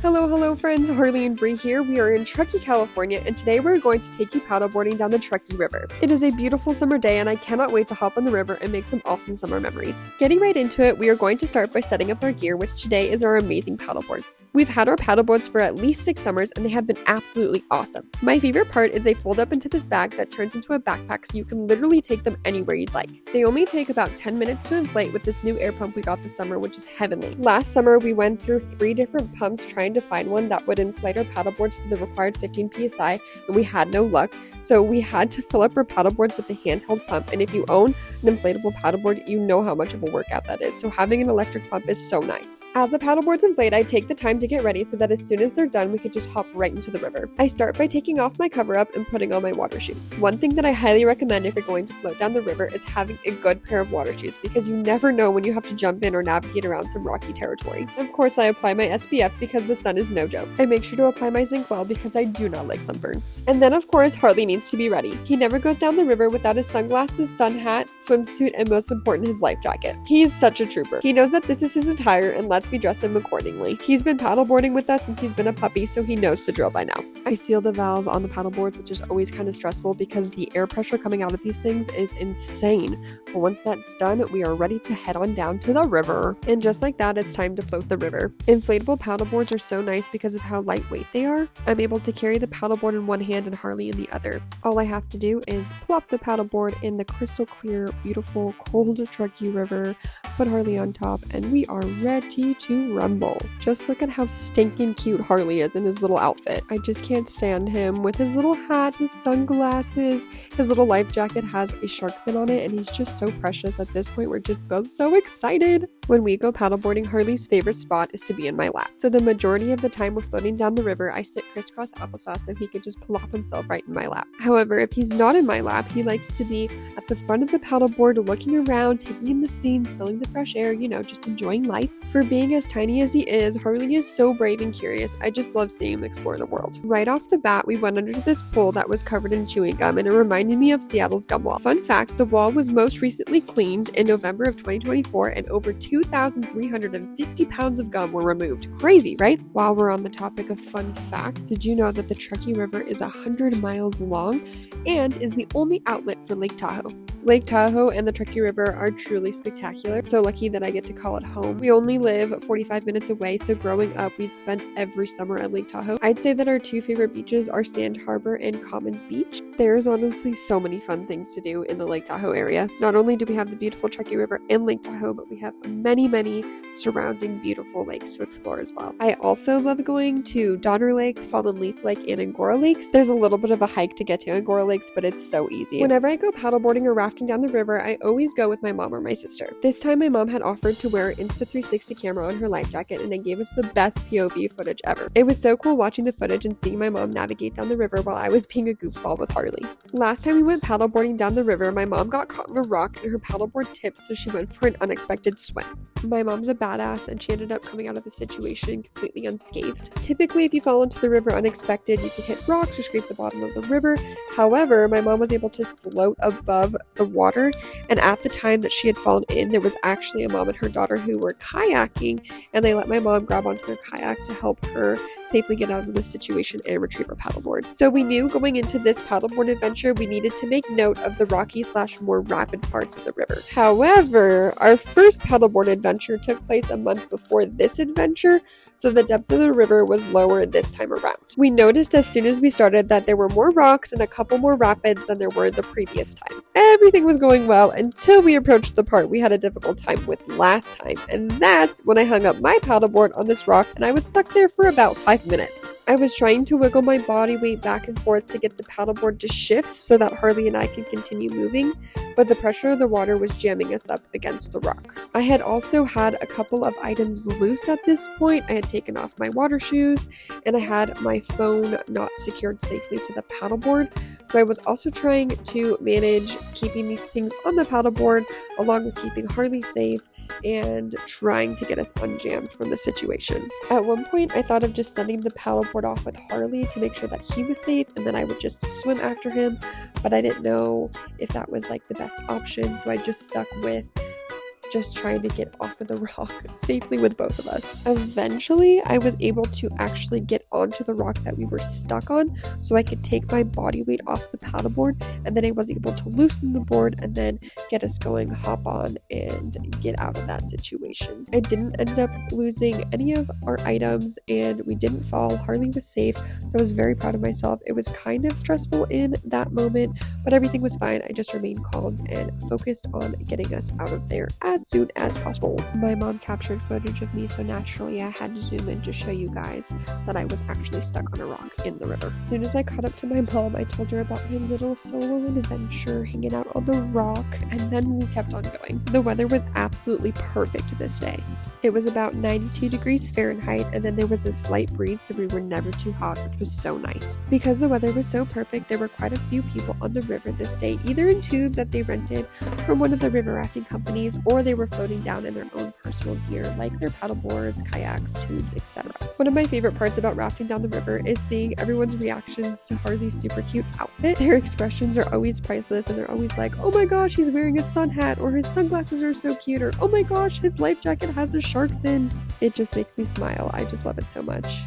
Hello friends, Harley and Bree here. We are in Truckee, California, and today we're going to take you paddleboarding down the Truckee River. It is a beautiful summer day and I cannot wait to hop on the river and make some awesome summer memories. Getting right into it, we are going to start by setting up our gear, which today is our amazing paddleboards. We've had our paddleboards for at least 6 summers and they have been absolutely awesome. My favorite part is they fold up into this bag that turns into a backpack so you can literally take them anywhere you'd like. They only take about 10 minutes to inflate with this new air pump we got this summer, which is heavenly. Last summer, we went through 3 different pumps trying to find one that would inflate our paddleboards to the required 15 psi, and we had no luck, so we had to fill up our paddleboards with the handheld pump. And if you own an inflatable paddleboard, you know how much of a workout that is, so having an electric pump is so nice. As the paddleboards inflate, I take the time to get ready so that as soon as they're done, we could just hop right into the river. I start by taking off my cover up and putting on my water shoes. One thing that I highly recommend if you're going to float down the river is having a good pair of water shoes, because you never know when you have to jump in or navigate around some rocky territory. Of course, I apply my SPF because the sun is no joke. I make sure to apply my zinc well because I do not like sunburns. And then of course, Harley needs to be ready. He never goes down the river without his sunglasses, sun hat, swimsuit, and most important, his life jacket. He's such a trooper. He knows that this is his attire and lets me dress him accordingly. He's been paddleboarding with us since he's been a puppy, so he knows the drill by now. I seal the valve on the paddleboards, which is always kind of stressful because the air pressure coming out of these things is insane. But once that's done, we are ready to head on down to the river. And just like that, it's time to float the river. Inflatable paddleboards are so nice because of how lightweight they are. I'm able to carry the paddleboard in one hand and Harley in the other. All I have to do is plop the paddleboard in the crystal clear, beautiful, cold Truckee River, put Harley on top, and we are ready to rumble. Just look at how stinking cute Harley is in his little outfit. I just can't stand him with his little hat, his sunglasses, his little life jacket has a shark fin on it, and he's just so precious. At this point, we're just both so excited. When we go paddleboarding, Harley's favorite spot is to be in my lap. So the majority of the time we're floating down the river, I sit crisscross applesauce so he could just plop himself right in my lap. However, if he's not in my lap, he likes to be at the front of the paddleboard, looking around, taking in the scene, smelling the fresh air, just enjoying life. For being as tiny as he is, Harley is so brave and curious. I just love seeing him explore the world. Right off the bat, we went under this pole that was covered in chewing gum, and it reminded me of Seattle's gum wall. Fun fact, the wall was most recently cleaned in November of 2024, and over 2,350 pounds of gum were removed. Crazy, right? While we're on the topic of fun facts, did you know that the Truckee River is 100 miles long and is the only outlet for Lake Tahoe? Lake Tahoe and the Truckee River are truly spectacular. So lucky that I get to call it home. We only live 45 minutes away, so growing up, we'd spend every summer at Lake Tahoe. I'd say that our 2 favorite beaches are Sand Harbor and Commons Beach. There's honestly so many fun things to do in the Lake Tahoe area. Not only do we have the beautiful Truckee River and Lake Tahoe, but we have many surrounding beautiful lakes to explore as well. I also love going to Donner Lake, Fallen Leaf Lake, and Angora Lakes. There's a little bit of a hike to get to Angora Lakes, but it's so easy. Whenever I go paddleboarding or rafting down the river, I always go with my mom or my sister. This time my mom had offered to wear an Insta360 camera on her life jacket, and it gave us the best POV footage ever. It was so cool watching the footage and seeing my mom navigate down the river while I was being a goofball with Harley. Last time we went paddleboarding down the river, my mom got caught in a rock and her paddleboard tipped, so she went for an unexpected swim. My mom's a badass and she ended up coming out of the situation completely unscathed. Typically, if you fall into the river unexpected, you can hit rocks or scrape the bottom of the river. However, my mom was able to float above the water, and at the time that she had fallen in, there was actually a mom and her daughter who were kayaking, and they let my mom grab onto their kayak to help her safely get out of this situation and retrieve her paddleboard. So we knew going into this paddleboard adventure, we needed to make note of the rocky / more rapid parts of the river. However, our first paddleboard adventure took place a month before this adventure, so the depth of the river was lower this time around. We noticed as soon as we started that there were more rocks and a couple more rapids than there were the previous time. Everything was going well until we approached the part we had a difficult time with last time, and that's when I hung up my paddleboard on this rock and I was stuck there for about 5 minutes. I was trying to wiggle my body weight back and forth to get the paddleboard to shift so that Harley and I could continue moving, but the pressure of the water was jamming us up against the rock. I had also had a couple of items loose at this point. I had taken off my water shoes and I had my phone not secured safely to the paddleboard. So I was also trying to manage keeping these things on the paddleboard along with keeping Harley safe and trying to get us unjammed from the situation. At one point, I thought of just sending the paddleboard off with Harley to make sure that he was safe, and then I would just swim after him, but I didn't know if that was like the best option, so I just stuck with just trying to get off of the rock safely with both of us. Eventually, I was able to actually get onto the rock that we were stuck on so I could take my body weight off the paddleboard, and then I was able to loosen the board and then get us going, hop on, and get out of that situation. I didn't end up losing any of our items and we didn't fall. Harley was safe, so I was very proud of myself. It was kind of stressful in that moment, but everything was fine. I just remained calm and focused on getting us out of there as soon as possible. My mom captured footage of me, so naturally I had to zoom in to show you guys that I was actually stuck on a rock in the river. As soon as I caught up to my mom, I told her about my little solo adventure hanging out on the rock, and then we kept on going. The weather was absolutely perfect this day. It was about 92 degrees Fahrenheit, and then there was a slight breeze, so we were never too hot, which was so nice. Because the weather was so perfect, there were quite a few people on the river this day, either in tubes that they rented from one of the river rafting companies, or they were floating down in their own personal gear, like their paddleboards, kayaks, tubes, etc. One of my favorite parts about rafting down the river is seeing everyone's reactions to Harley's super cute outfit. Their expressions are always priceless, and they're always like, oh my gosh, he's wearing a sun hat, or his sunglasses are so cute, or oh my gosh, his life jacket has a shark fin. It just makes me smile. I just love it so much.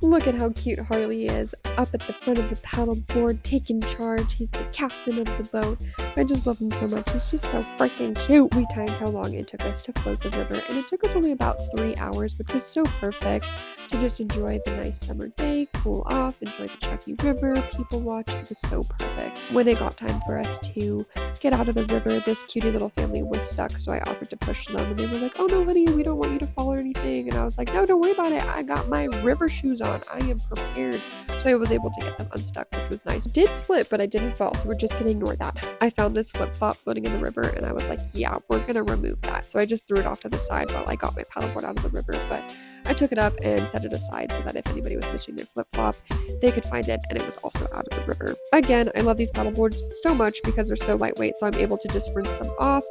Look at how cute Harley is, up at the front of the paddleboard, taking charge. He's the captain of the boat. I just love him so much. He's just so freaking cute. We timed how long it took us to float the river, and it took us only about 3 hours, which was so perfect to just enjoy the nice summer day, cool off, enjoy the Truckee River, people watch. It was so perfect. When it got time for us to get out of the river, this cutie little family was stuck, so I offered to push them, and they were like, "Oh no, honey, we don't want you to fall or anything." And I was like, "No, don't worry about it. I got my river shoes on. I am prepared." So I was able to get them unstuck, which was nice. Did slip, but I didn't fall, so we're just gonna ignore that. I found this flip-flop floating in the river, and I was like, yeah, we're gonna remove that. So I just threw it off to the side while I got my paddleboard out of the river, but I took it up and set it aside so that if anybody was missing their flip-flop, they could find it, and it was also out of the river. Again, I love these paddleboards so much because they're so lightweight, so I'm able to just rinse them off,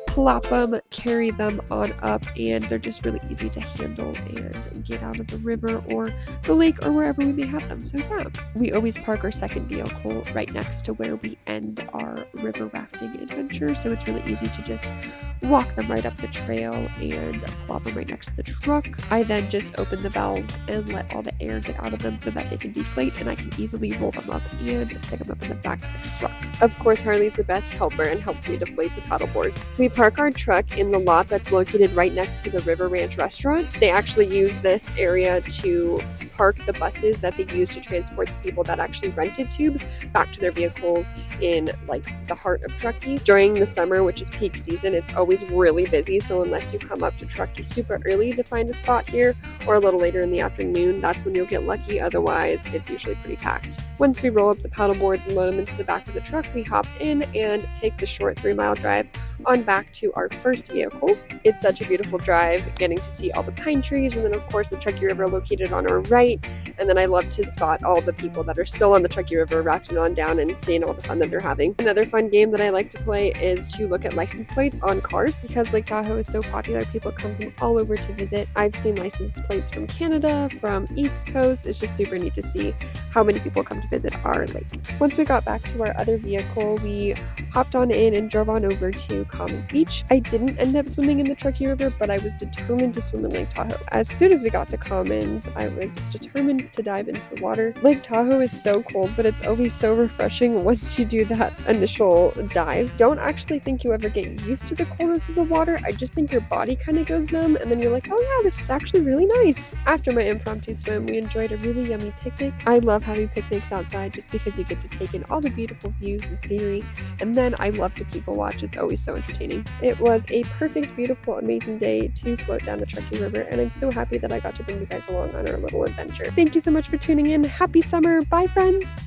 plop them, carry them on up, and they're just really easy to handle and get out of the river or the lake or wherever we may have them. So yeah, we always park our second vehicle right next to where we end our river rafting adventure, so it's really easy to just walk them right up the trail and plop them right next to the truck. I then just open the valves and let all the air get out of them so that they can deflate, and I can easily roll them up and stick them up in the back of the truck. Of course, Harley's the best helper and helps me deflate the paddleboards. We park our truck in the lot that's located right next to the River Ranch restaurant. They actually use this area to park the buses that they use to transport the people that actually rented tubes back to their vehicles in like the heart of Truckee. During the summer, which is peak season, it's always really busy, so unless you come up to Truckee super early to find a spot here or a little later in the afternoon, that's when you'll get lucky. Otherwise, it's usually pretty packed. Once we roll up the paddleboards and load them into the back of the truck, we hop in and take the short 3-mile drive on back to our first vehicle. It's such a beautiful drive, getting to see all the pine trees, and then of course the Truckee River located on our right. And then I love to spot all the people that are still on the Truckee River rafting on down and seeing all the fun that they're having. Another fun game that I like to play is to look at license plates on cars. Because Lake Tahoe is so popular, people come from all over to visit. I've seen license plates from Canada, from East Coast. It's just super neat to see how many people come to visit our lake. Once we got back to our other vehicle, we hopped on in and drove on over to Commons Beach. I didn't end up swimming in the Truckee River, but I was determined to swim in Lake Tahoe. As soon as we got to Commons, I was determined to dive into the water. Lake Tahoe is so cold, but it's always so refreshing once you do that initial dive. Don't actually think you ever get used to the coldness of the water. I just think your body kind of goes numb, and then you're like, oh yeah, this is actually really nice. After my impromptu swim, we enjoyed a really yummy picnic. I love having picnics outside just because you get to take in all the beautiful views and scenery, and then I love to people watch. It's always so entertaining. It was a perfect, beautiful, amazing day to float down the Truckee River, and I'm so happy that I got to bring you guys along on our little adventure. Thank you so much for tuning in. Happy summer. Bye, friends.